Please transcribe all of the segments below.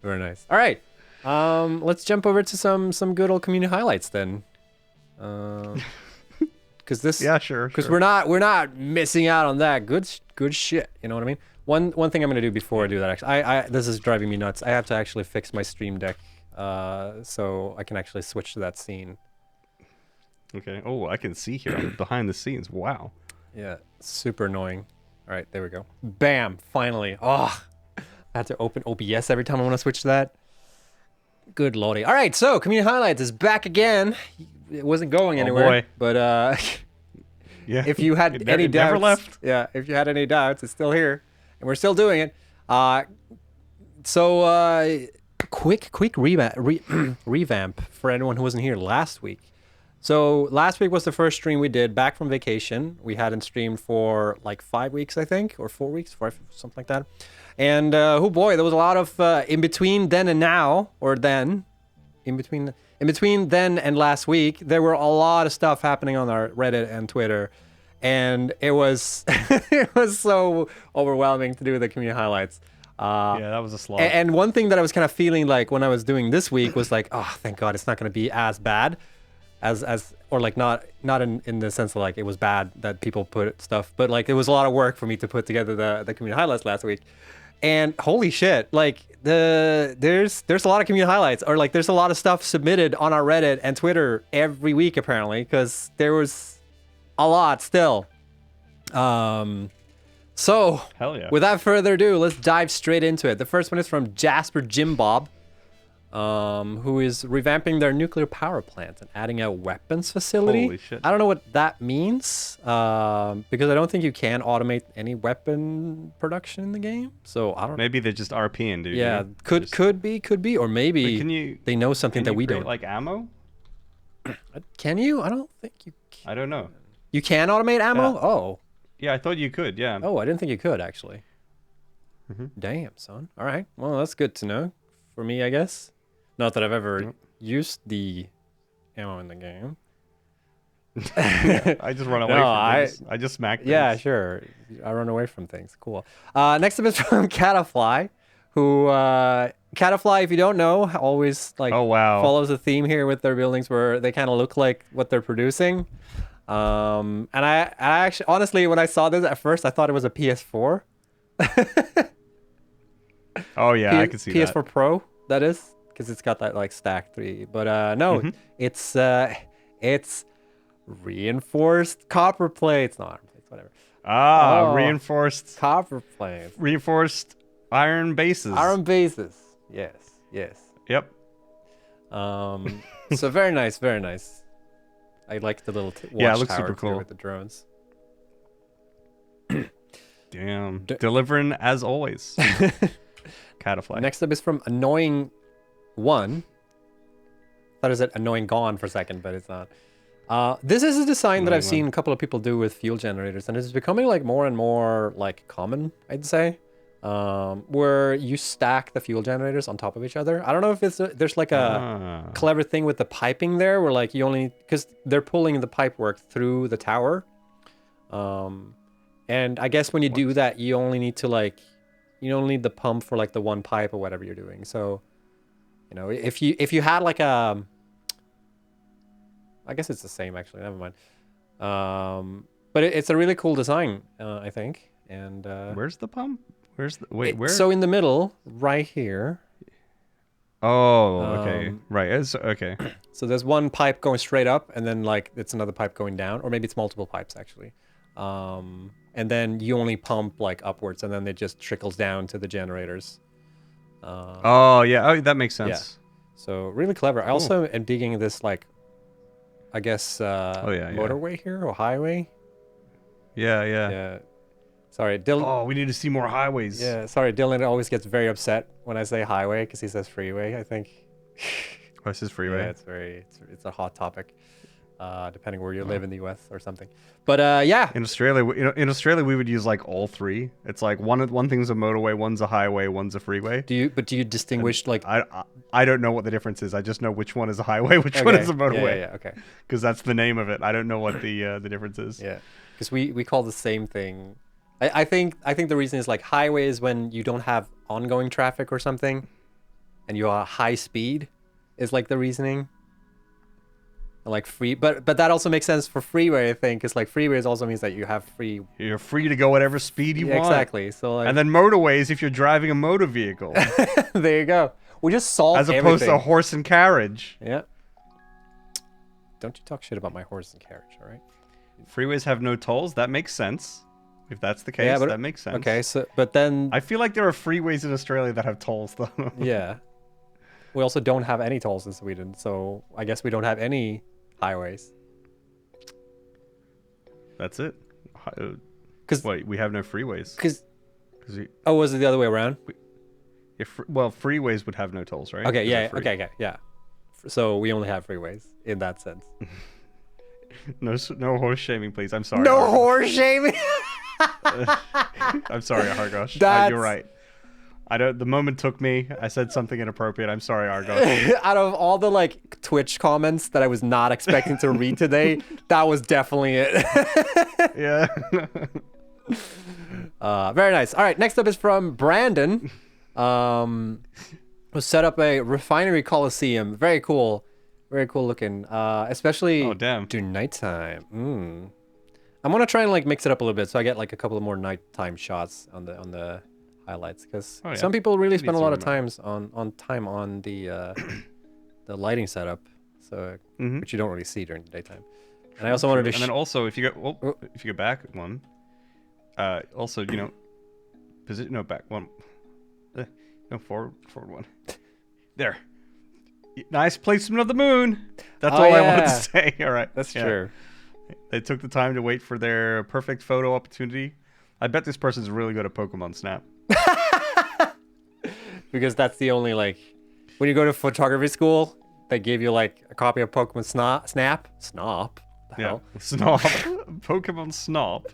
Very nice. All right. Let's jump over to some good old community highlights then. Because this. Yeah, sure. Because we're not missing out on that good shit. You know what I mean? One thing I'm gonna do before I do that, actually, this is driving me nuts. I have to actually fix my Stream Deck, so I can actually switch to that scene. Okay. Oh, I can see here behind the scenes. Wow. Yeah, super annoying. All right, there we go. Bam! Finally. Oh, I have to open OBS every time I want to switch to that. Good lordy. All right, so community highlights is back again. It wasn't going anywhere, boy. but Yeah. if you had any doubts, never left. Yeah, if you had any doubts, it's still here, and we're still doing it. Quick revamp for anyone who wasn't here last week. So last week was the first stream we did back from vacation. We hadn't streamed for like 5 weeks, I think, or 4 weeks, something like that. And oh boy, there was a lot of in between then and now, or then, in between then and last week, there were a lot of stuff happening on our Reddit and Twitter, and it was it was so overwhelming to do the community highlights. Yeah, that was a slog. And one thing that I was kind of feeling like when I was doing this week was like, oh, thank God, it's not going to be as bad as or like not in the sense of like it was bad that people put stuff, but like it was a lot of work for me to put together the community highlights last week. And holy shit, like there's a lot of community highlights, or like there's a lot of stuff submitted on our Reddit and Twitter every week apparently, because there was a lot still. So Hell yeah. Without further ado, let's dive straight into it. The first one is from JasperJimBob, who is revamping their nuclear power plant and adding a weapons facility. Holy shit. I don't know what that means, because I don't think you can automate any weapon production in the game. So I don't. Maybe they're just RPing, dude. Yeah, could be, or maybe they know something that we don't. Like ammo? Can you? I don't think you can. I don't know. You can automate ammo? Yeah. Oh. Yeah, I thought you could. Yeah. Oh, I didn't think you could actually. Mm-hmm. Damn, son. All right. Well, that's good to know for me, I guess. Not that I've ever used the ammo in the game. I just run away from things. I just smack things. Yeah, sure. I run away from things. Cool. Next up is from Catafly, who Catafly, if you don't know, always like follows a theme here with their buildings where they kind of look like what they're producing. And I actually, honestly, when I saw this at first, I thought it was a PS4. Oh yeah, I can see PS4 that. Pro, that is, because it's got that like stack 3. But no, it's reinforced copper plates, not iron plates, whatever. Reinforced copper plates, reinforced iron bases. Iron bases, yes. Yep. So very nice, very nice. I like the little it looks super cool with the drones. Damn. Delivering as always. Catafly. Next up is from annoyingone. Thought it said annoyingone for a second, but it's not. This is a design that I've seen a couple of people do with fuel generators, and it's becoming like more and more like common, I'd say. Where you stack the fuel generators on top of each other. I don't know if there's like a clever thing with the piping there, where like you only, because they're pulling the pipe work through the tower. And I guess when you do that, you only need to like, you only need the pump for like the one pipe or whatever you're doing. So, you know, if you had like a, I guess it's the same actually. Never mind. But it's a really cool design, I think. And where's the pump? Where's the where? So in the middle, right here. Oh, okay. Right. It's okay. So there's one pipe going straight up, and then like it's another pipe going down, or maybe it's multiple pipes actually. And then you only pump like upwards, and then it just trickles down to the generators. Oh yeah. Oh, that makes sense. Yeah. So really clever. I also am digging this like, I guess motorway here or highway. Yeah. Sorry, Dylan. Oh, we need to see more highways. Yeah, sorry, Dylan always gets very upset when I say highway because he says freeway, I think. Oh, this is freeway. Yeah, it's a hot topic, depending where you live in the US or something. But yeah. In Australia, we would use like all three. It's like one thing's a motorway, one's a highway, one's a freeway. Do you distinguish like? I don't know what the difference is. I just know which one is a highway, which one is a motorway. Yeah, okay. Because that's the name of it. I don't know what the difference is. Yeah, because we call the same thing. I think the reason is like highway is when you don't have ongoing traffic or something. and you are high speed is like the reasoning. And like free, but that also makes sense for freeway, I think, because like freeways also means that you have free. You're free to go whatever speed you want. Exactly. So like, and then motorways if you're driving a motor vehicle, there you go. We just solved as opposed to a everything. horse and carriage. Yeah. Don't you talk shit about my horse and carriage, all right? Freeways have no tolls. That makes sense. If that's the case, Yeah, but that makes sense. Okay, so but then I feel like there are freeways in Australia that have tolls, though. yeah, we also don't have any tolls in Sweden, so I guess we don't have any highways. That's it. Cause Wait, we have no freeways. because We, oh, was it the other way around? well, freeways would have no tolls, right? Okay, 'Cause yeah, they're free. okay, yeah. So we only have freeways in that sense. No horse shaming, please. I'm sorry. No Argosh. horse shaming. I'm sorry, Argosh. That's- You're right. I don't. The moment took me. I said something inappropriate. I'm sorry, Argosh. Out of all the like Twitch comments that I was not expecting to read today, that was definitely it. Yeah. Very nice. All right, next up is from Brandon. Who set up a refinery colosseum. Very cool. Very cool looking. Especially Oh, damn. during nighttime. I'm gonna try and like mix it up a little bit so I get like a couple of more nighttime shots on the highlights, because Oh, yeah. some people really spend a some lot of remote. times on the the lighting setup, so Mhm. which you don't really see during the daytime. And I also wanted to And then also, if you go, if you go back one, also, you know, position. No, back one. No, forward one. There. Nice placement of the moon. That's Oh, all I wanted yeah. to say. All right. That's Yeah. true. They took the time to wait for their perfect photo opportunity. I bet this person's really good at Pokemon Snap. Because that's the only like when you go to photography school, they give you like a copy of Pokemon Snap. The Yeah. hell? Snop. Pokemon Snop.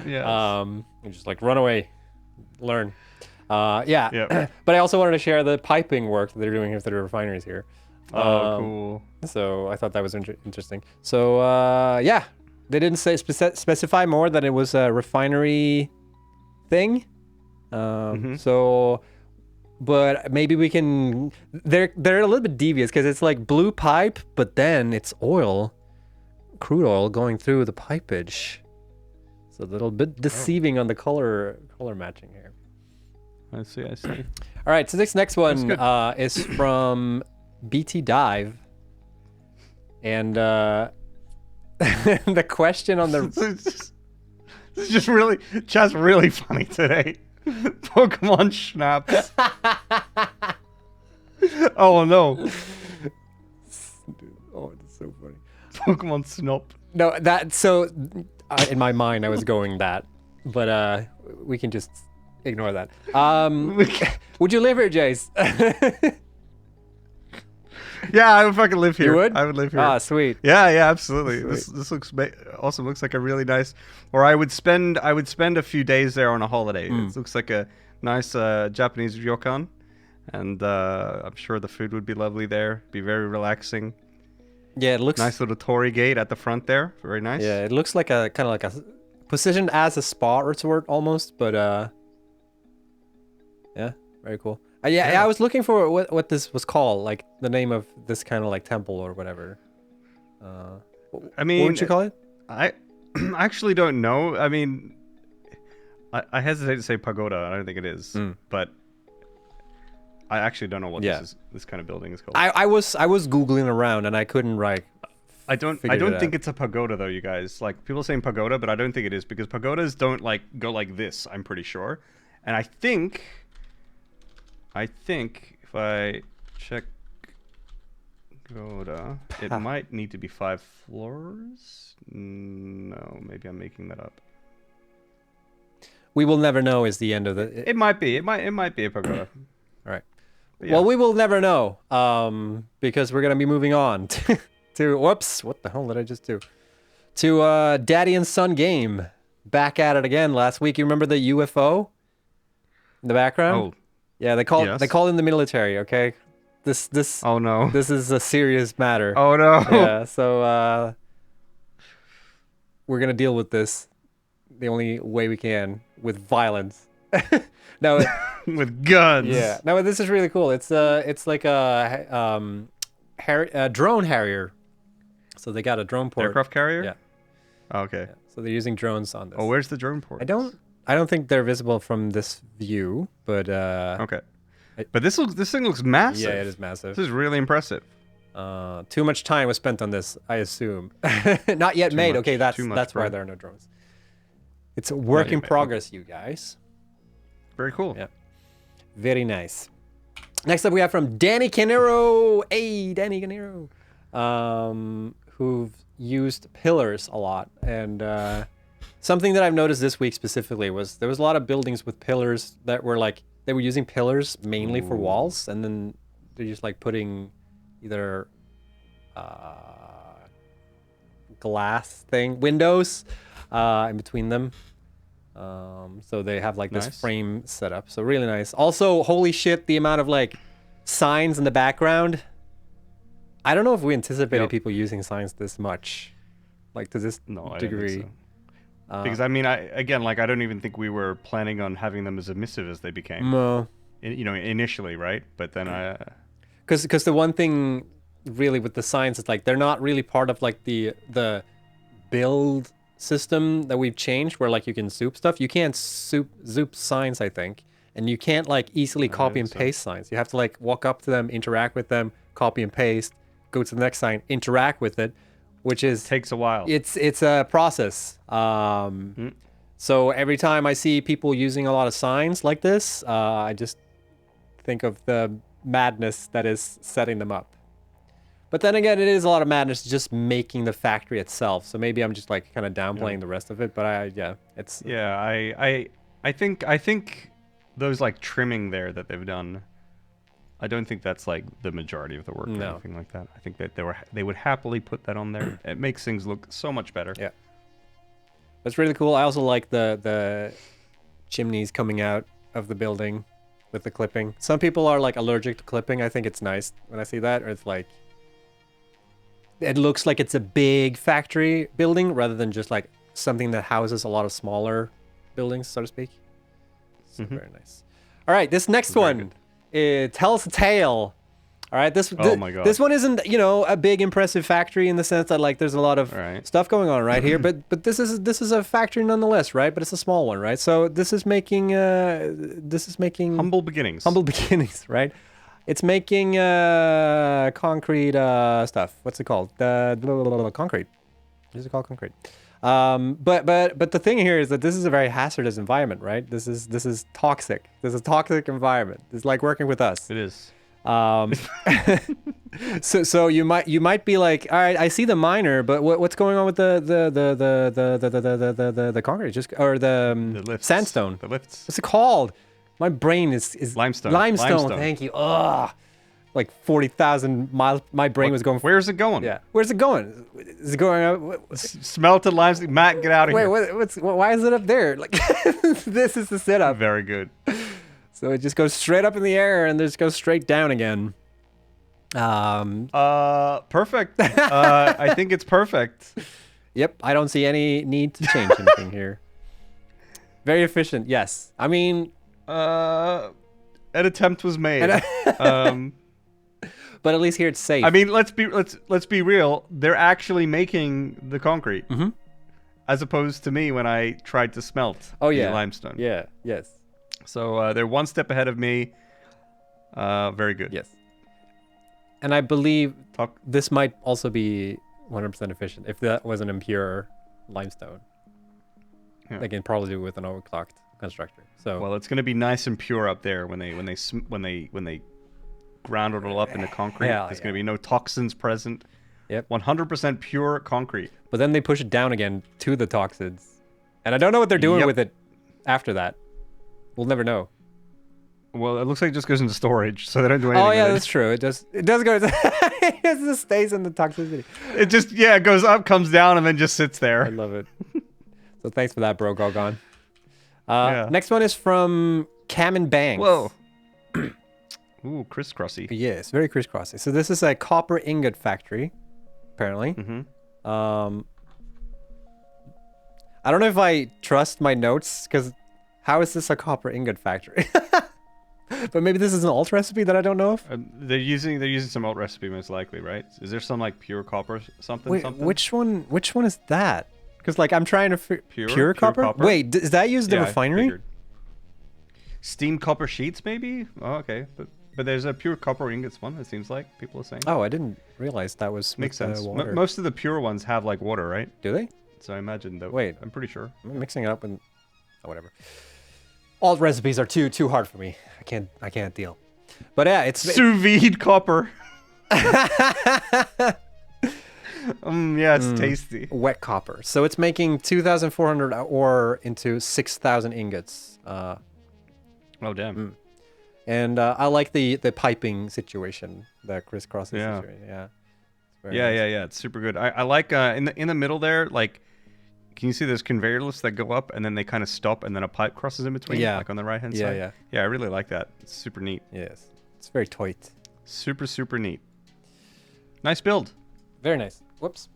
Yeah. You just like run away, learn. Yeah. Yeah. But I also wanted to share the piping work that they're doing here for the refineries here. Oh, cool. So I thought that was interesting. So yeah, they didn't say specify more that it was a refinery thing. So, but maybe we can. They're a little bit devious because it's like blue pipe, but then it's oil, crude oil going through the pipage. So a little bit deceiving on the color matching here. I see. All right, so this next one good. is from btdive, and the question on the This is just really, really funny today. Pokemon Schnapps. Oh no. oh, it's so funny. Pokemon Snop. No, that so in my mind I was going that, but we can just ignore that. Would you live here, Jace? Yeah, I would fucking live here. You would? I would live here. Ah, sweet. Yeah, absolutely. This looks awesome. Looks like a really nice. Or I would spend a few days there on a holiday. It looks like a nice Japanese ryokan, and I'm sure the food would be lovely there. Be very relaxing. Yeah, it looks Nice little torii gate at the front there. Very nice. Yeah, it looks like a kind of like a positioned as a spa resort almost, but yeah, very cool. Yeah, I was looking for what this was called, like the name of this kind of like temple or whatever. I mean, what would you call it? I actually don't know. I mean, I hesitate to say pagoda. I don't think it is, but I actually don't know what this kind of building is called. I was googling around and I couldn't I don't think it's a pagoda though, you guys. Like people saying pagoda, but I don't think it is because pagodas don't like go like this. I'm pretty sure, and I think if I check pagoda, it might need to be 5 floors. No, maybe I'm making that up. We will never know is the end of the. It might be. It might be a pagoda. All right. Yeah. Well, we will never know because we're gonna be moving on to whoops, what the hell did I just do? To DaddyAndSonGame, back at it again. Last week, you remember the UFO in the background? Oh, yeah, they call yes. in the military. Okay, this oh no. this is a serious matter. Oh no. Yeah, so we're gonna deal with this the only way we can with violence. No, with guns. yeah. No, this is really cool. It's like a drone Harrier. So they got a drone port. Aircraft carrier. Yeah. Oh, okay. Yeah. So they're using drones on this. Oh, where's the drone port? I don't think they're visible from this view, but okay. But this thing looks massive. Yeah, it is massive. This is really impressive. Too much time was spent on this, I assume. Not yet made. Okay, that's why there are no drones. It's a work in progress, you guys. Very cool. Yeah. Very nice. Next up, we have from Danny Canero. Hey, Danny Canero. Who've used pillars a lot. And something that I've noticed this week specifically was there was a lot of buildings with pillars that were like, they were using pillars mainly for walls. And then they're just like putting either glass windows in between them. So they have like this frame set up. So really nice. Also, holy shit, the amount of like signs in the background. I don't know if we anticipated people using signs this much, like to this degree. I don't think so. Because I mean, I don't even think we were planning on having them as emissive as they became. No. Initially, right? But then because the one thing really with the signs is like they're not really part of like the build system that we've changed where like you can soup stuff. You can't zoop signs, I think, and you can't like easily copy and paste signs. You have to like walk up to them, interact with them, copy and paste, go to the next sign, interact with it, which takes a while. It's a process. So every time I see people using a lot of signs like this, I just think of the madness that is setting them up. But then again, it is a lot of madness just making the factory itself. So maybe I'm just like kind of downplaying the rest of it. But I think those like trimming there that they've done, I don't think that's like the majority of the work or anything like that. I think that they would happily put that on there. It makes things look so much better. Yeah, that's really cool. I also like the chimneys coming out of the building with the clipping. Some people are like allergic to clipping. I think it's nice when I see that. Or it's like it looks like it's a big factory building rather than just like something that houses a lot of smaller buildings, so to speak. So very nice. All right, this next one. It tells a tale. All right, this one isn't a big impressive factory in the sense that like there's a lot of stuff going on right here, but this is a factory nonetheless, right? But it's a small one, right? So this is making humble beginnings, right? It's making concrete stuff. What's it called? Concrete. Is it called concrete? But the thing here is that this is a very hazardous environment, right? This is toxic. This is a toxic environment. It's like working with us. It is. So you might be like, all right, I see the miner, but what's going on with the concrete, or the lifts. Sandstone? The lifts. What's it called? My brain is limestone. Limestone. Thank you. Ugh. Like 40,000 miles. My brain was going. Where's it going? Yeah. Where's it going? Is it going up? Smelted limestone. Matt, get out of here. Wait, why is it up there? Like, this is the setup. Very good. So it just goes straight up in the air and just goes straight down again. Perfect. I think it's perfect. Yep. I don't see any need to change anything here. Very efficient. Yes. I mean, an attempt was made. But at least here it's safe. I mean, let's be real. They're actually making the concrete, as opposed to me when I tried to smelt the limestone. Yeah. Yes. So they're one step ahead of me. Very good. Yes. And I believe this might also be 100% efficient if that was an impure limestone. Yeah. They can probably do it with an overclocked constructor. So well, it's going to be nice and pure up there when they ground it all up into concrete. There's going to be no toxins present. Yep. 100% pure concrete. But then they push it down again to the toxins, and I don't know what they're doing with it after that. We'll never know. Well, it looks like it just goes into storage, so they don't do anything. Oh yeah, with that's true. It does go. It just stays in the toxicity. It just it goes up, comes down, and then just sits there. I love it. So thanks for that, Brogogon. Next one is from KaminBanks. Whoa. Ooh, crisscrossy. Yes, very crisscrossy. So this is a copper ingot factory, apparently. I don't know if I trust my notes because How is this a copper ingot factory? But maybe this is an alt recipe that I don't know of. They're using some alt recipe most likely, right? Is there some like pure copper something? Wait, something? which one is that? Because like I'm trying to Pure copper? Wait, is that used in the I refinery? figured. Steamed copper sheets, maybe? Oh, okay. But there's a pure copper ingots one. It seems like people are saying. Oh, I didn't realize that was Makes with, sense. water. Most of the pure ones have like water, right? Do they? So I imagine that. Wait, I'm pretty sure. I'm mixing it up and whatever. Alt recipes are too hard for me. I can't deal. But yeah, it's sous vide copper. Yeah, it's tasty. Wet copper. So it's making 2,400 ore into 6,000 ingots. Oh damn. And I like the piping situation, the crisscrossing Yeah. situation. Yeah. Yeah. It's super good. I like in the middle there, like, can you see those conveyor lifts that go up and then they kind of stop and then a pipe crosses in between? Yeah. Like on the right hand side. Yeah, I really like that. It's super neat. Yes. It's very tight. Super neat. Nice build. Very nice. Whoops.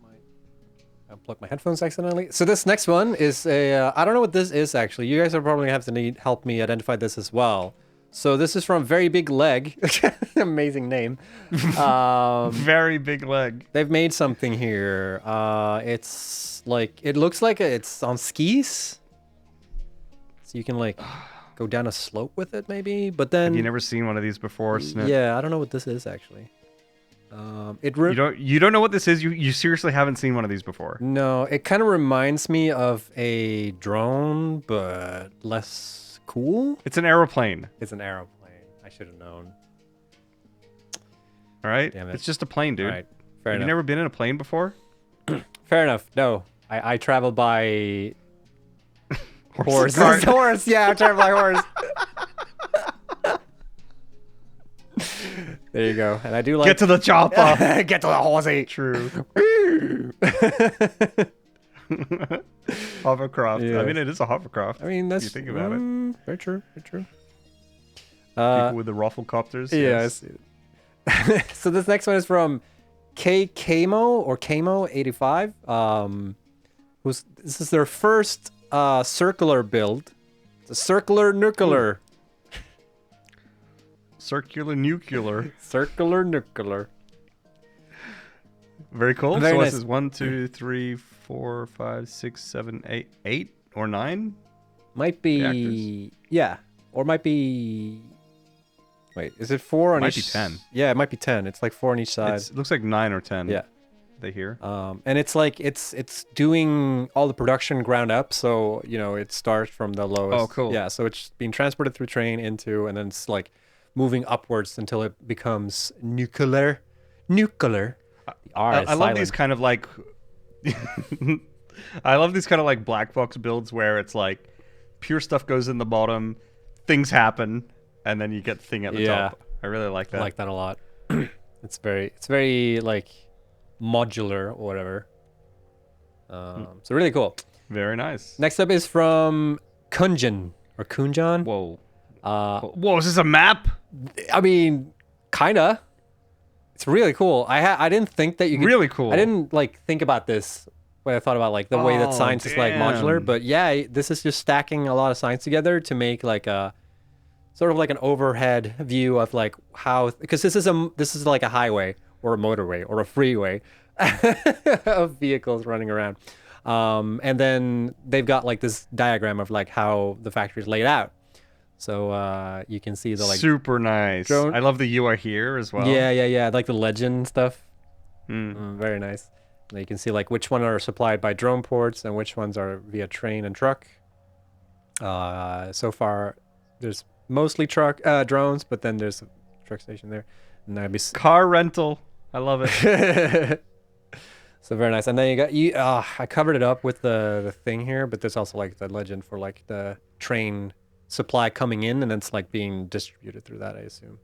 I unplugged my headphones accidentally. So this next one is a, I don't know what this is actually. You guys are probably going to have to help me identify this as well. So this is from VeryBigLeg. Amazing name. VeryBigLeg. They've made something here. It's like, it looks like it's on skis. So you can like go down a slope with it maybe, but then... Have you never seen one of these before, Snip? Yeah, I don't know what this is actually. You don't know what this is? You seriously haven't seen one of these before? No, it kind of reminds me of a drone, but less cool. It's an aeroplane. It's an aeroplane. I should have known. All right? Damn it. It's just a plane, dude. All right, fair enough. You've never been in a plane before? Fair enough. No, I travel by horse. Cart. Horse, yeah, I travel by horse. There you go. And I do like... Get to the chopper. Get to the horsey. True. Hovercraft. Yeah. I mean, it is a hovercraft. I mean, that's... You think about it. Very true. Very true. People with the rufflecopters. Yeah, I see it. So this next one is from Kamo or Kamo85. This is their first circular build. It's a circular nuclear. Circular nuclear. Circular nuclear. Very cool. Very so nice. this is 1, 2, 3, 4, 5, 6, 7, 8 or 9? Might be reactors. Yeah, or might be. Wait, is it 4 on Might each? be 10. Yeah, it might be 10. It's like 4 on each side. It looks like 9 or 10. Yeah. They hear. And it's like it's doing all the production ground up, so you know it starts from the lowest. Oh, cool. Yeah, so it's being transported through train into, and then it's like moving upwards until it becomes nuclear. Nuclear. I love these kind of like. I love these kind of like black box builds where it's like pure stuff goes in the bottom, things happen, and then you get the thing at the top. I really like that. I like that a lot. It's very like modular or whatever. So really cool. Very nice. Next up is from Kunjan or Kunjan. Whoa. Whoa, is this a map? I mean, kinda. It's really cool. I didn't think that you could... Really cool. I didn't like think about this when I thought about like the way that science is like modular, but yeah, this is just stacking a lot of science together to make like a sort of like an overhead view of like how, because this is like a highway or a motorway or a freeway of vehicles running around. And then they've got like this diagram of like how the factory is laid out. So you can see the like super nice. drone. I love the "you are here" as well. Yeah. Like the legend stuff. Very nice. And you can see like which one are supplied by drone ports and which ones are via train and truck. So far, there's mostly drones, but then there's a truck station there. And that'd be car rental. I love it. So very nice. And then I covered it up with the thing here, but there's also like the legend for like the train supply coming in, and it's like being distributed through that, I assume.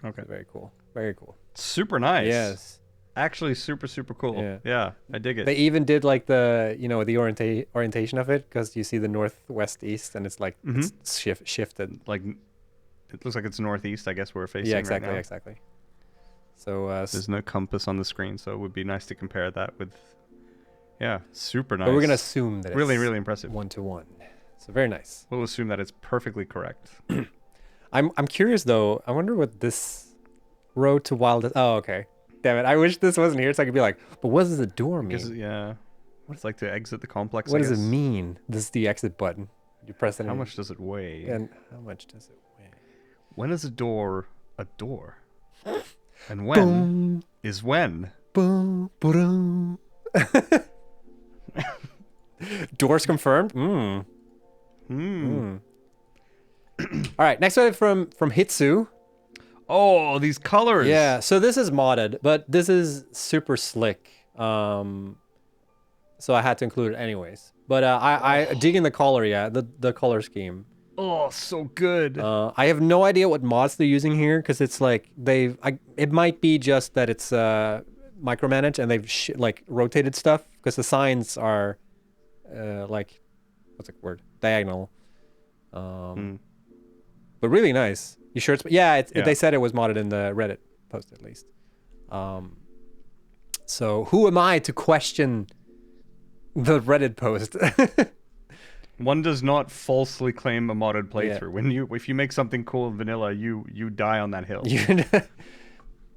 Okay. Very cool. Very cool. Super nice. Yes. Actually, super cool. Yeah, I dig it. They even did like the the orientation of it, because you see the northwest east, and it's like it's shifted. Like it looks like it's northeast, I guess we're facing. Yeah, exactly, right now. exactly. So there's no compass on the screen, so it would be nice to compare that with. Yeah, super nice. but we're gonna assume that really it's impressive. 1-to-1. So very nice. We'll assume that it's perfectly correct. I'm curious though. I wonder what this road to wild. Oh, okay. Damn it! I wish this wasn't here so I could be like, but what does the door mean? Yeah. It's like to exit the complex. What does it mean? This is the exit button. You press it. How much does it weigh? And how much does it weigh? When is a door a door? And when boom. Is when? Boom, boom. Doors confirmed. All right, next one from hitzu. Oh, these colors. Yeah, so this is modded, but this is super slick. So I had to include it anyways. But I dig in the color, yeah, the color scheme. Oh, so good. I have no idea what mods they're using here because it's like it might be just that it's micromanaged and they've like rotated stuff because the signs are like what's the word, diagonal. But really nice. You sure it's yeah? They said it was modded in the Reddit post at least. So who am I to question the Reddit post? One does not falsely claim a modded playthrough. Yeah. If you make something cool in vanilla, you die on that hill.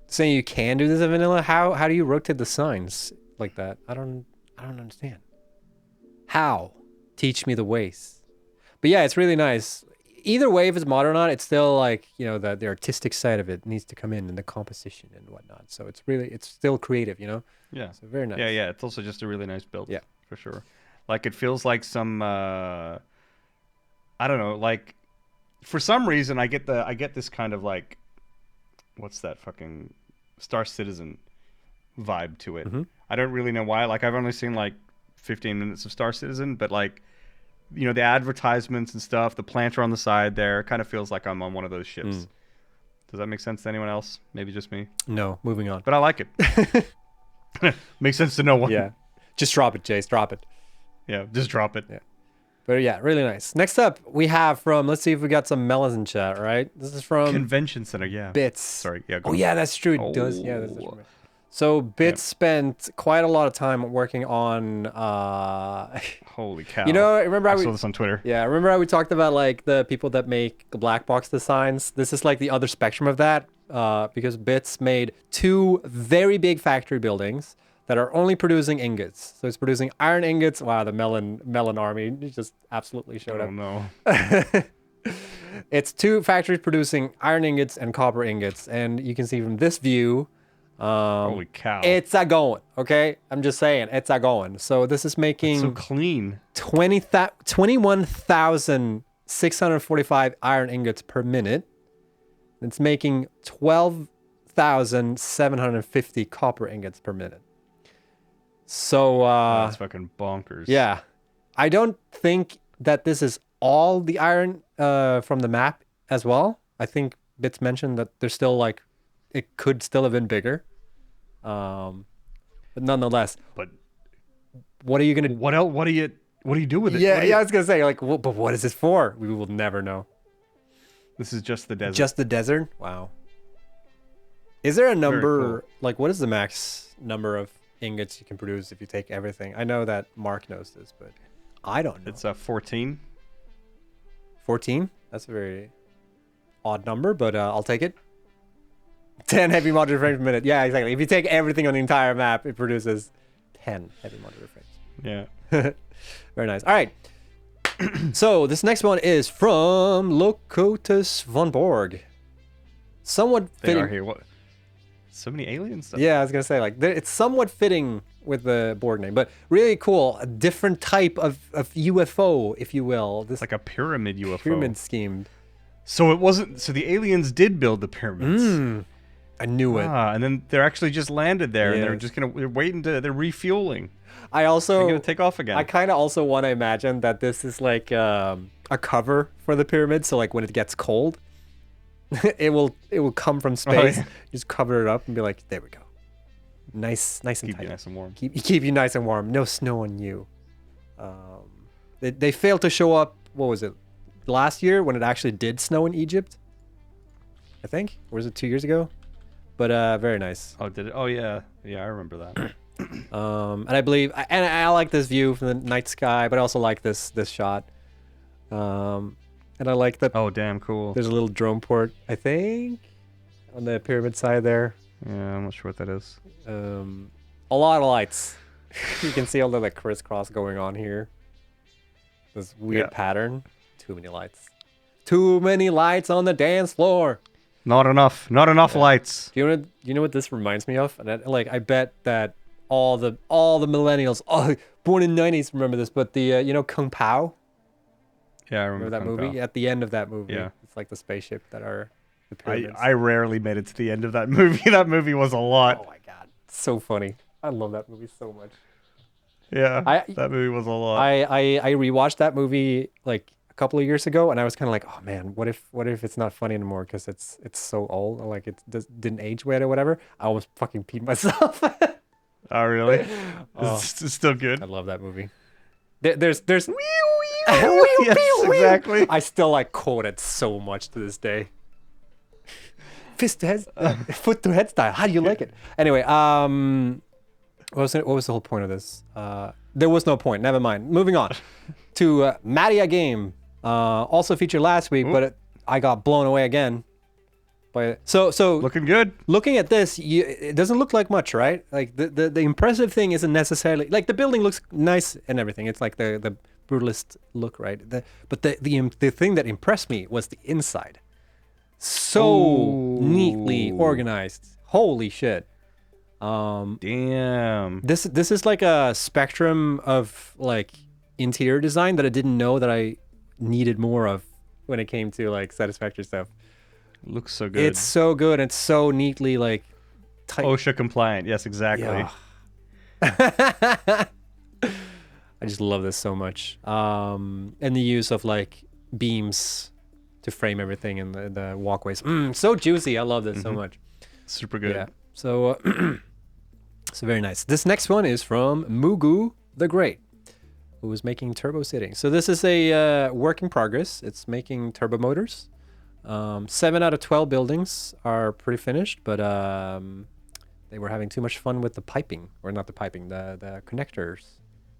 Saying you can do this in vanilla? How do you rotate the signs like that? I don't understand. How? Teach me the ways. But yeah, it's really nice. Either way, if it's modded or not, it's still like, you know, the artistic side of it needs to come in the composition and whatnot. So it's still creative, you know? Yeah. So very nice. Yeah. It's also just a really nice build. Yeah. For sure. Like it feels like some I don't know, like for some reason I get this kind of like what's that fucking Star Citizen vibe to it. I don't really know why. Like I've only seen like 15 minutes of Star Citizen, but like, you know, the advertisements and stuff, the planter on the side there, kind of feels like I'm on one of those ships. Does that make sense to anyone else? Maybe just me? No, moving on. But I like it. Makes sense to no one. Yeah. Just drop it, Jace. Drop it. Yeah, just drop it. Yeah. But yeah, really nice. Next up, we have from, let's see if we got some melons in chat, right? This is from Convention Center, yeah. Bits. Sorry, yeah. Oh, yeah, that's true. It does. Yeah, that's true. So Bits spent quite a lot of time working on holy cow. You know, remember I saw this on Twitter. Yeah, remember how we talked about like the people that make the black box designs? This is like the other spectrum of that, because Bits made 2 very big factory buildings that are only producing ingots. So it's producing iron ingots. Wow, the melon army just absolutely showed up. Oh no. It's 2 factories producing iron ingots and copper ingots, and you can see from this view. Holy cow. It's a going, okay? I'm just saying, it's a going. So this is making so clean. 21,645 iron ingots per minute. It's making 12,750 copper ingots per minute. So that's fucking bonkers. Yeah. I don't think that this is all the iron from the map as well. I think Bits mentioned that there's still like it could still have been bigger. But nonetheless. But what are you gonna? What else? What do you do with it? Yeah, I was gonna say like, but what is this for? We will never know. This is just the desert. Just the desert? Wow. Is there a number? Cool. Like, what is the max number of ingots you can produce if you take everything? I know that Mark knows this, but I don't know. It's 14. 14? That's a very odd number, but I'll take it. 10 heavy modular frames per minute. Yeah, exactly. If you take everything on the entire map, it produces 10 heavy modular frames. Yeah. Very nice. All right. So this next one is from Locotus von Borg. Somewhat fitting. They are here. What? So many alien stuff. Yeah, I was gonna say like it's somewhat fitting with the Borg name, but really cool. A different type of UFO, if you will. This like a pyramid UFO. Pyramid scheme. So it wasn't. So the aliens did build the pyramids. I knew it. And then they're actually just landed there, and they're just they're waiting they're refueling. They're gonna take off again. I kind of also want to imagine that this is like a cover for the pyramid. So like when it gets cold, it will come from space. Oh, yeah. Just cover it up and be like, there we go. Nice and keep tight. you nice and warm. Keep you nice and warm. No snow on you. They failed to show up. What was it? Last year when it actually did snow in Egypt. I think. Or was it 2 years ago? But very nice. Oh, did it? Oh yeah, I remember that. And I believe, and I like this view from the night sky, but I also like this shot. And I like that. Oh, damn, cool. There's a little drone port, I think, on the pyramid side there. Yeah, I'm not sure what that is. A lot of lights. You can see all the like crisscross going on here. This weird pattern. Too many lights. Too many lights on the dance floor. Not enough. Not enough lights. Do you know what this reminds me of? And I bet that all the millennials, born in '90s, remember this. But the Kung Pao. Yeah, I remember that movie. At the end of that movie, it's like the spaceship that are the pyramids. I rarely made it to the end of that movie. That movie was a lot. Oh my god, so funny. I love that movie so much. Yeah, that movie was a lot. I rewatched that movie like a couple of years ago, and I was kind of like, oh man, what if it's not funny anymore because it's so old, or like it didn't age well or whatever. I almost fucking peed myself. Oh really? It's still good. I love that movie. There's yes, exactly. I still like quote it so much to this day. Fist to head, foot to head style. How do you like it? Anyway, what was the whole point of this? There was no point. Never mind. Moving on to DaddyAndSonGame. Also featured last week, but I got blown away again. So looking good. Looking at this, it doesn't look like much, right? Like the impressive thing isn't necessarily like the building looks nice and everything. It's like the brutalist look, right? But the thing that impressed me was the inside. So neatly organized. Holy shit. Damn. This is like a spectrum of like interior design that I didn't know that I needed more of when it came to like Satisfactory stuff. Looks so good. It's so good. It's so neatly like tight. OSHA compliant. Yes, exactly. Yeah. I just love this so much. And the use of like beams to frame everything in the walkways. So juicy. I love this so much. Super good. Yeah. So so very nice. This next one is from moogoothegreat, who is making TurboCity. So this is a work in progress. It's making turbo motors. 7 out of 12 buildings are pretty finished, but they were having too much fun with the piping, or not the piping, the connectors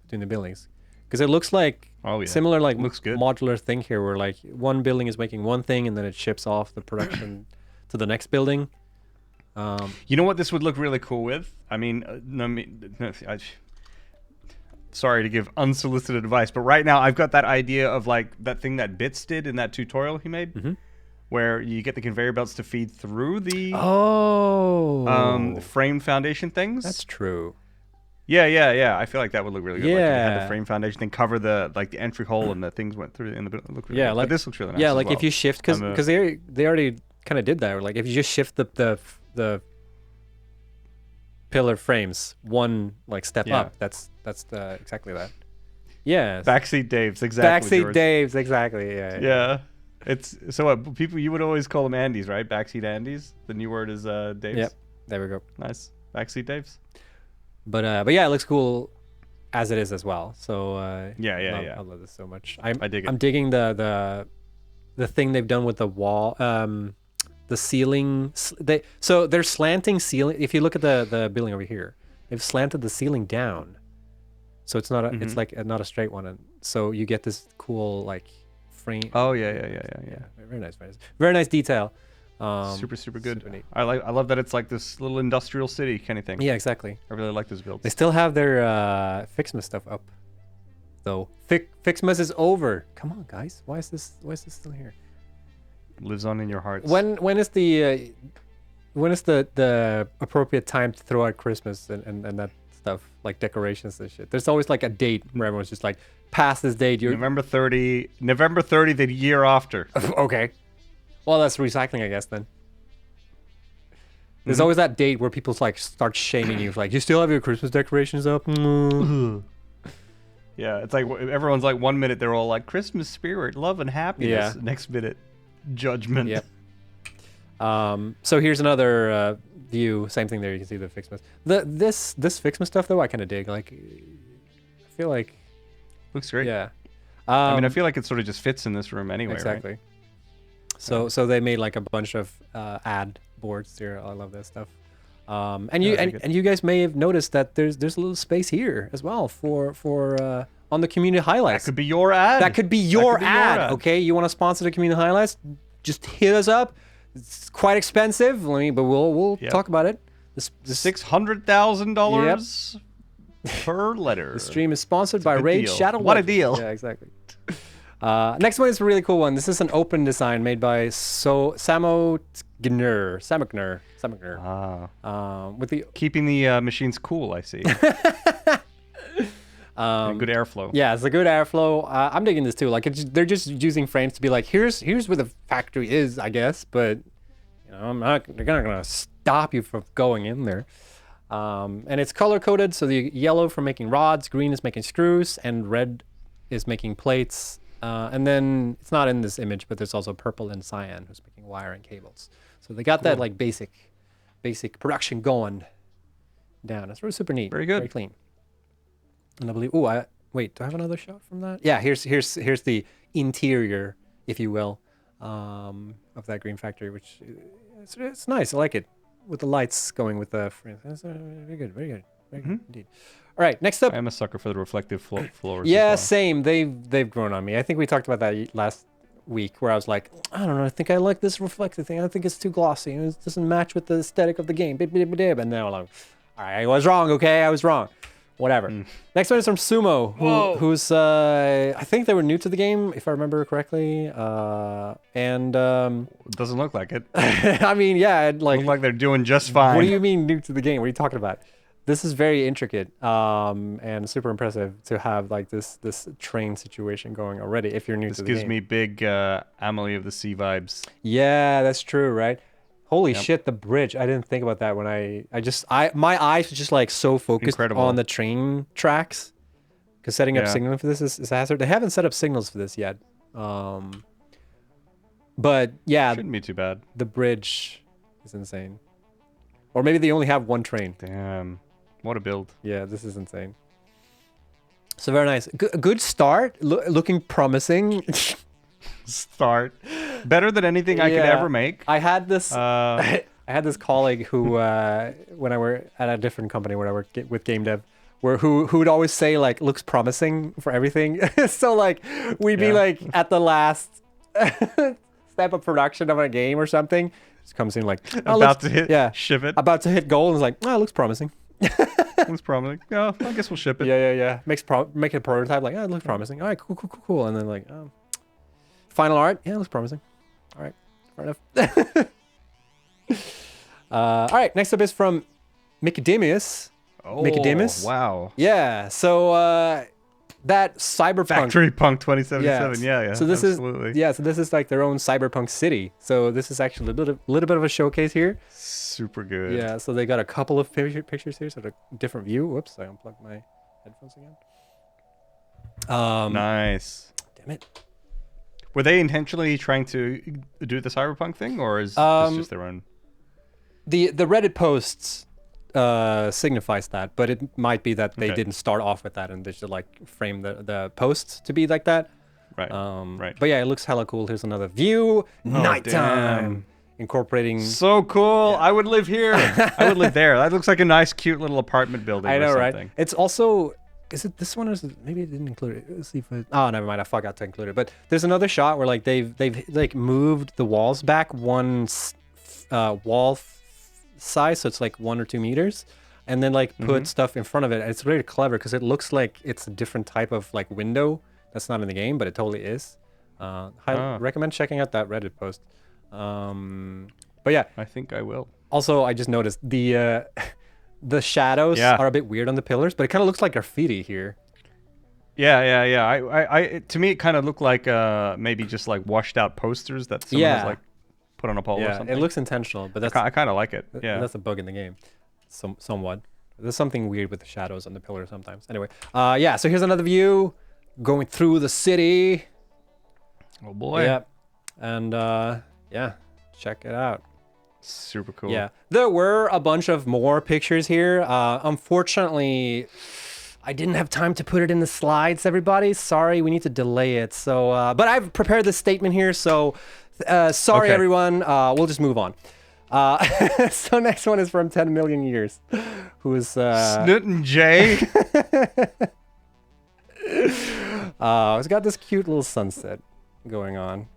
between the buildings, because it looks like similar like looks good. Modular thing here, where like one building is making one thing and then it ships off the production to the next building. You know what this would look really cool with? I mean, sorry to give unsolicited advice, but right now I've got that idea of like that thing that Bits did in that tutorial he made, where you get the conveyor belts to feed through the frame foundation things. That's true. Yeah. I feel like that would look really good. Like you had the frame foundation thing cover the entry hole and the things went through in the building. Look really good. Like but this looks really nice. Yeah, like if you shift, because they already kind of did that. Or like if you just shift the pillar frames one like step up, that's exactly that. Yeah. Backseat Daves, exactly. Backseat Daves, exactly. Yeah. It's so what people you would always call them Andes, right? Backseat Andes. The new word is Daves. Yep. There we go. Nice. Backseat Daves. But yeah, it looks cool as it is as well. So I love this so much. I dig it. I'm digging the thing they've done with the wall, the ceiling. So they're slanting ceiling. If you look at the building over here, they've slanted the ceiling down, so it's not it's like not a straight one, and so you get this cool like frame. Oh yeah. Very nice, very nice detail. Super good. Super I love that it's like this little industrial city kind of thing. Yeah, exactly. I really like this build. They still have their Fixmas stuff up, though. Fixmas is over. Come on, guys. Why is this still here? Lives on in your hearts. When is the appropriate time to throw out Christmas and that stuff, like decorations and shit? There's always like a date where everyone's just like, past this date, you're November 30, the year after. Okay. Well, that's recycling, I guess, then. There's always that date where people like start shaming you, like, you still have your Christmas decorations up? Yeah, it's like everyone's like 1 minute they're all like Christmas spirit, love and happiness. Yeah. Next minute, judgment. Yep. So here's another view. Same thing there. You can see the Fixmas. This Fixmas stuff though, I kind of dig. Like, I feel like looks great. Yeah. I mean, I feel like it sort of just fits in this room anyway. Exactly. Right? So they made like a bunch of ad boards here. I love that stuff. And you guys may have noticed that there's a little space here as well for on the community highlights. That could be your ad. That could be your ad. Okay, you want to sponsor the community highlights? Just hit us up. It's quite expensive, but we'll talk about it. This $600,000 per letter. The stream is sponsored by Raid deal. Shadow. What a deal! Yeah, exactly. Next one is a really cool one. This is an open design made by SamohtGnir. With the keeping the machines cool, I see. Good airflow. Yeah, it's a good airflow. I'm digging this too. Like they're just using frames to be like, here's where the factory is, I guess. But you know, they're not gonna stop you from going in there. And it's color coded, so the yellow for making rods, green is making screws, and red is making plates. And then it's not in this image, but there's also purple and cyan who's making wire and cables. So they got that like basic production going down. It's really super neat. Very good. Very clean. And I believe, wait, do I have another shot from that? Yeah, here's the interior, if you will, of that green factory, which it's nice. I like it with the lights going with the frames. That's very good, very good, very good indeed. All right, next up. I'm a sucker for the reflective floors. Yeah, as well. same. They've grown on me. I think we talked about that last week, where I was like, I don't know, I think I like this reflective thing. I think it's too glossy and it doesn't match with the aesthetic of the game. And now I'm like, all right, I was wrong. Okay, I was wrong. Whatever. Next one is from Sumo, who's I think they were new to the game, if I remember correctly. It doesn't look like it. I mean, yeah, it look like they're doing just fine. What do you mean new to the game? What are you talking about? This is very intricate and super impressive to have like this train situation going already. If you're new to the game, this gives me big Amelie of the Sea vibes. Yeah, that's true, right? Holy shit, the bridge. I didn't think about that when my eyes were just like so focused on the train tracks. Because setting up signaling for this is a hazard. They haven't set up signals for this yet. But yeah. Shouldn't be too bad. The bridge is insane. Or maybe they only have one train. Damn. What a build. Yeah, this is insane. So very nice. Good start. Looking promising. Start. Better than anything I could ever make. I had this I had this colleague who when I were at a different company where I worked with game dev, who would always say like looks promising for everything. So like we'd be like at the last step of production of a game or something. Just comes in like about to hit ship it. About to hit goal and it's like, it looks promising. Looks promising. Yeah, I guess we'll ship it. Yeah. Make a prototype like, it looks promising. All right, cool. And then like, final art, it looks promising. All right, fair enough. All right, next up is from Mikedemus. Mikedemus. Wow. Yeah, so that cyberpunk. Factorypunk 2077. Yeah. So this absolutely. so this is like their own cyberpunk city. So this is actually a little bit of a showcase here. Super good. Yeah, so they got a couple of pictures here, so a different view. Whoops, I unplugged my headphones again. Nice. Damn it. Were they intentionally trying to do the cyberpunk thing, or is this just their own? The Reddit posts signifies that, but it might be that they didn't start off with that and they should like frame the posts to be like that. Right. Right. But yeah, it looks hella cool. Here's another view. Nighttime. Incorporating. So cool. Yeah. I would live here. I would live there. That looks like a nice, cute little apartment building. I know, or right? something. It's also. Is it this one or is it, maybe it didn't include it? Let's see if it, oh, never mind. I forgot to include it. But there's another shot where like they've like moved the walls back one wall size, so it's like 1 or 2 meters, and then like put stuff in front of it. And it's really clever because it looks like it's a different type of like window that's not in the game, but it totally is. Highly recommend checking out that Reddit post. But yeah, I think I will. Also, I just noticed the shadows are a bit weird on the pillars, but it kind of looks like graffiti here. Yeah. To me, it kind of looked like maybe just like washed out posters that someone has like put on a pole or something. It looks intentional, but that's I kind of like it. Yeah, that's a bug in the game, somewhat. There's something weird with the shadows on the pillars sometimes. Anyway, yeah. So here's another view going through the city. Oh boy. Yep. And yeah, check it out. Super cool. Yeah, there were a bunch of more pictures here. Unfortunately, I didn't have time to put it in the slides, everybody. Sorry, we need to delay it. So, but I've prepared this statement here, so sorry, everyone. We'll just move on. So next one is from 10MillionYears, who is... Snoot and Jay. It's got this cute little sunset going on.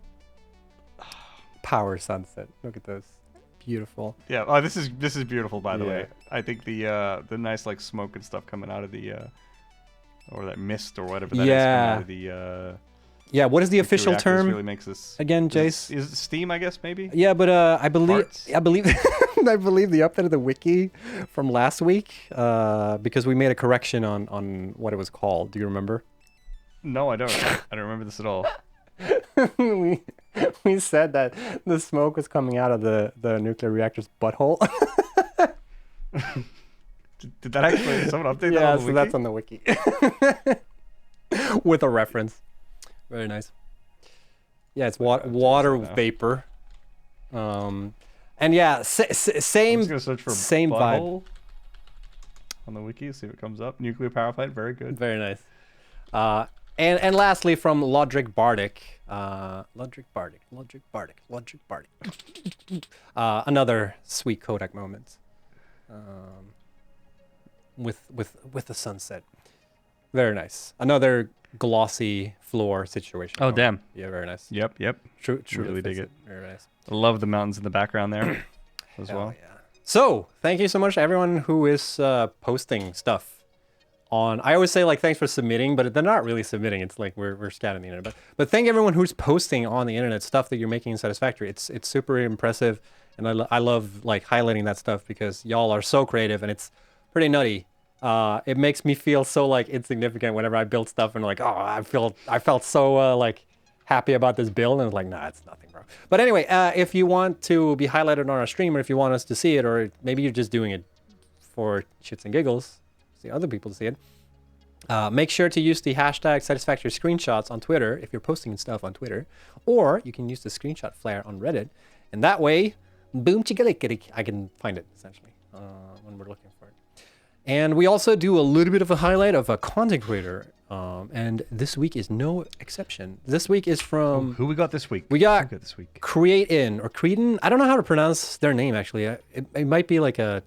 Power sunset. Look at this. Beautiful. Yeah. Oh, this is beautiful, by the way. I think the nice like smoke and stuff coming out of the or that mist or whatever that is coming out of the yeah. What is the official term? Really makes this again, Jace? Is it steam? I guess maybe. Yeah, but I believe Parts? I believe the update of the wiki from last week because we made a correction on what it was called. Do you remember? No, I don't. I don't remember this at all. we said that the smoke was coming out of the nuclear reactor's butthole. Did that actually someone update that yeah, on the so wiki? that's on the wiki. With a reference. Very nice. Yeah, it's water vapor. And yeah, same I'm just gonna search for same vibe on the wiki, see if it comes up. Nuclear power plant, very good. Very nice. And lastly from Logic Bardic. Another sweet Kodac moment. With the sunset. Very nice. Another glossy floor situation. Oh, damn. Yeah, very nice. Yep. True. Really dig it. Very nice. I love the mountains in the background there as well. Yeah. So, thank you so much to everyone who is posting stuff on. I always say like thanks for submitting, but they're not really submitting. It's like we're scouting the internet. But thank everyone who's posting on the internet stuff that you're making in Satisfactory. It's super impressive, and I love like highlighting that stuff because y'all are so creative and it's pretty nutty. It makes me feel so like insignificant whenever I build stuff and like, oh, I felt so like happy about this build, and it's like, nah, it's nothing, bro. But anyway, if you want to be highlighted on our stream, or if you want us to see it, or maybe you're just doing it for shits and giggles, see other people to see it, make sure to use the hashtag Satisfactory screenshots on Twitter if you're posting stuff on Twitter, or you can use the screenshot flare on Reddit, and that way, boom chicka I can find it essentially when we're looking for it. And we also do a little bit of a highlight of a content creator, and this week is no exception. This week is from who we got this week? We got this week? Createin or Createin. I don't know how to pronounce their name actually. It might be like a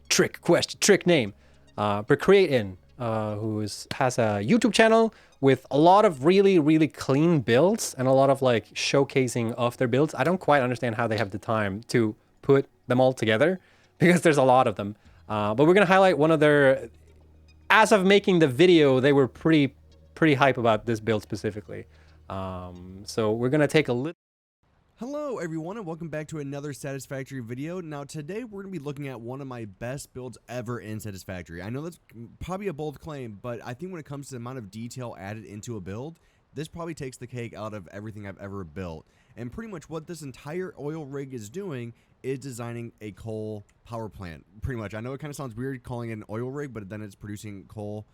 trick name, but Createin, who has a YouTube channel with a lot of really clean builds and a lot of like showcasing of their builds. I don't quite understand how they have the time to put them all together because there's a lot of them. But we're gonna highlight one of their. As of making the video, they were pretty hype about this build specifically. So we're gonna take a little. Hello everyone and welcome back to another Satisfactory video. Now today we're going to be looking at one of my best builds ever in Satisfactory. I know that's probably a bold claim, but I think when it comes to the amount of detail added into a build, this probably takes the cake out of everything I've ever built. And pretty much what this entire oil rig is doing is designing a coal power plant. Pretty much. I know it kind of sounds weird calling it an oil rig, but then it's producing coal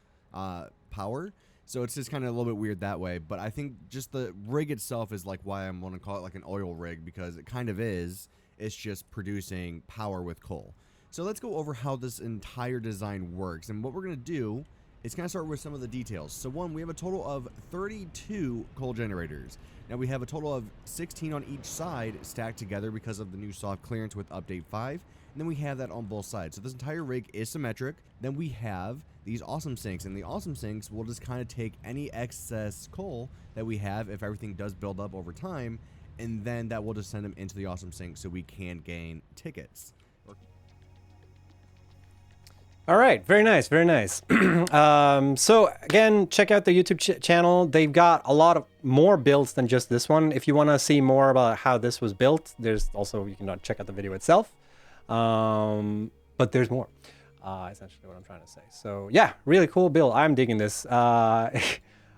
power. So it's just kind of a little bit weird that way, but I think just the rig itself is like why I want to call it like an oil rig, because it kind of is. It's just producing power with coal. So let's go over how this entire design works, and what we're going to do is kind of start with some of the details. So one, we have a total of 32 coal generators. Now we have a total of 16 on each side stacked together because of the new soft clearance with update 5. And then we have that on both sides. So this entire rig is symmetric. Then we have these awesome sinks, and the awesome sinks will just kind of take any excess coal that we have if everything does build up over time, and then that will just send them into the awesome sink so we can gain tickets. All right, very nice. So again, check out the YouTube channel. They've got a lot of more builds than just this one. If you want to see more about how this was built, there's also, you can check out the video itself. But there's more, essentially what I'm trying to say. So yeah, really cool build. I'm digging this.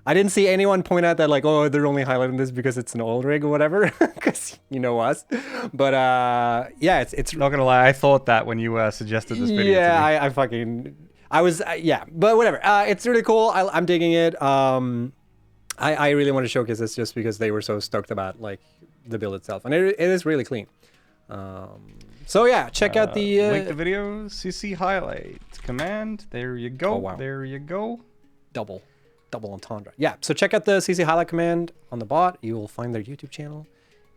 I didn't see anyone point out that like, oh, they're only highlighting this because it's an old rig or whatever, because you know us. But yeah, it's not gonna lie, I thought that when you suggested this video. Yeah, to me. I was yeah, but whatever. It's really cool. I'm digging it. I really want to showcase this just because they were so stoked about like the build itself, and it is really clean. So yeah, check out the link the video, CC highlight command. There you go. Oh, wow. There you go. Double entendre. Yeah, so check out the CC highlight command on the bot. You will find their YouTube channel,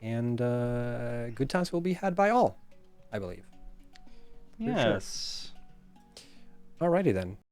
and good times will be had by all, I believe. Yes. Sure. Alrighty then.